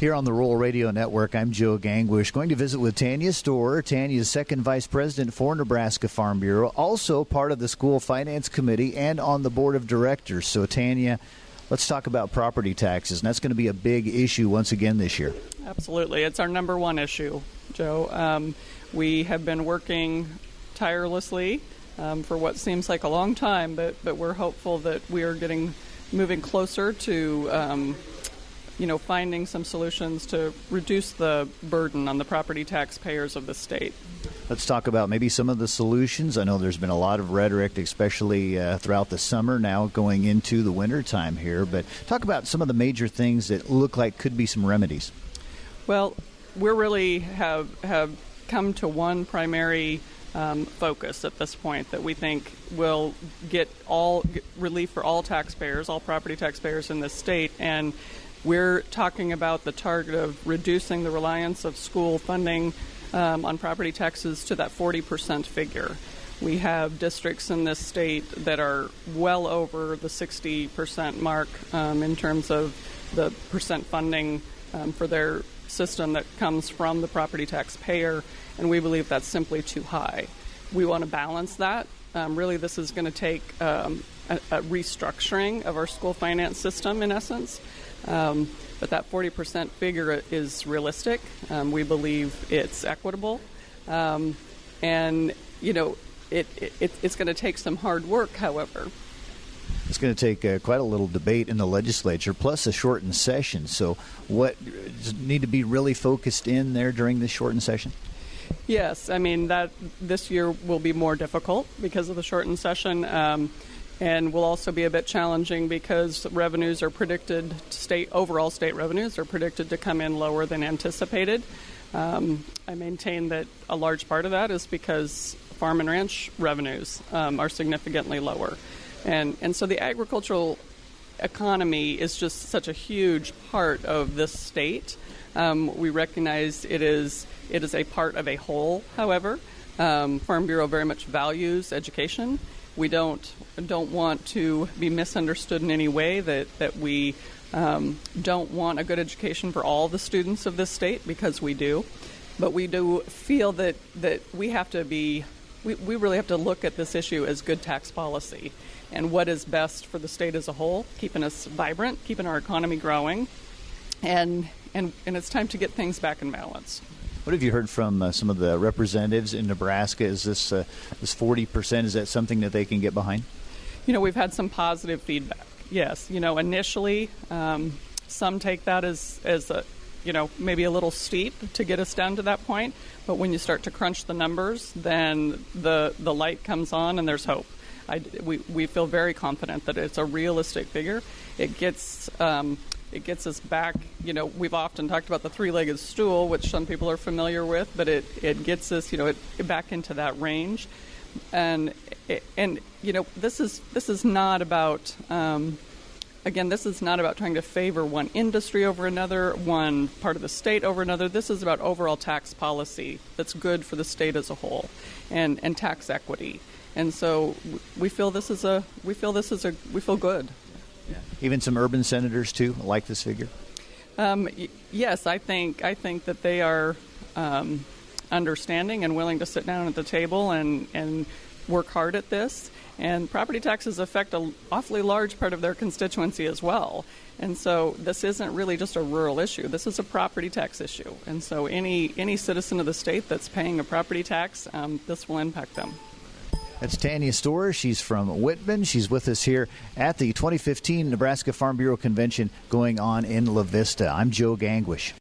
Here on the Rural Radio Network, I'm Joe Gangwish, going to visit with Tanya Storer. Tanya is second Vice President for Nebraska Farm Bureau, also part of the School Finance Committee and on the Board of Directors. So, Tanya, let's talk about property taxes, and that's going to be a big issue once again this year. Absolutely. It's our number one issue, Joe. We have been working tirelessly for what seems like a long time, but we're hopeful that we are moving closer to finding some solutions to reduce the burden on the property taxpayers of the state. Let's talk about maybe some of the solutions. I know there's been a lot of rhetoric, especially throughout the summer, now going into the winter time here. But talk about some of the major things that look like could be some remedies. Well, we really have come to one primary focus at this point that we think will get relief for all taxpayers, all property taxpayers in this state. And we're talking about the target of reducing the reliance of school funding on property taxes to that 40% figure. We have districts in this state that are well over the 60% mark in terms of the percent funding for their system that comes from the property taxpayer, and we believe that's simply too high. We want to balance that. Really, this is going to take a restructuring of our school finance system, in essence. But that 40% figure is realistic. We believe it's equitable. And, it's going to take some hard work, however. It's going to take quite a little debate in the legislature, plus a shortened session. So what does need to be really focused in there during this shortened session? Yes, I mean, that this year will be more difficult because of the shortened session. And will also be a bit challenging because revenues are predicted, overall state revenues are predicted to come in lower than anticipated. I maintain that a large part of that is because farm and ranch revenues are significantly lower. And so the agricultural economy is just such a huge part of this state. We recognize it is a part of a whole, however. Farm Bureau very much values education. We don't want to be misunderstood in any way that we don't want a good education for all the students of this state, because we do. But we do feel that we have to we really have to look at this issue as good tax policy and what is best for the state as a whole, keeping us vibrant, keeping our economy growing, and it's time to get things back in balance. What have you heard from some of the representatives in Nebraska? Is this 40%, is that something that they can get behind? We've had some positive feedback. Yes, initially some take that as maybe a little steep to get us down to that point. But when you start to crunch the numbers, then the light comes on and there's hope. We feel very confident that it's a realistic figure. It gets us back, we've often talked about the three-legged stool, which some people are familiar with, but it gets us, back into that range. And this is not about, this is not about trying to favor one industry over another, one part of the state over another. This is about overall tax policy that's good for the state as a whole, and tax equity. And so we feel good. Yeah. Even some urban senators too like this figure. Yes, I think that they are understanding and willing to sit down at the table and work hard at this. And property taxes affect an awfully large part of their constituency as well. And so this isn't really just a rural issue. This is a property tax issue. And so any citizen of the state that's paying a property tax, this will impact them. That's Tanya Storer. She's from Whitman. She's with us here at the 2015 Nebraska Farm Bureau Convention going on in LaVista. I'm Joe Gangwish.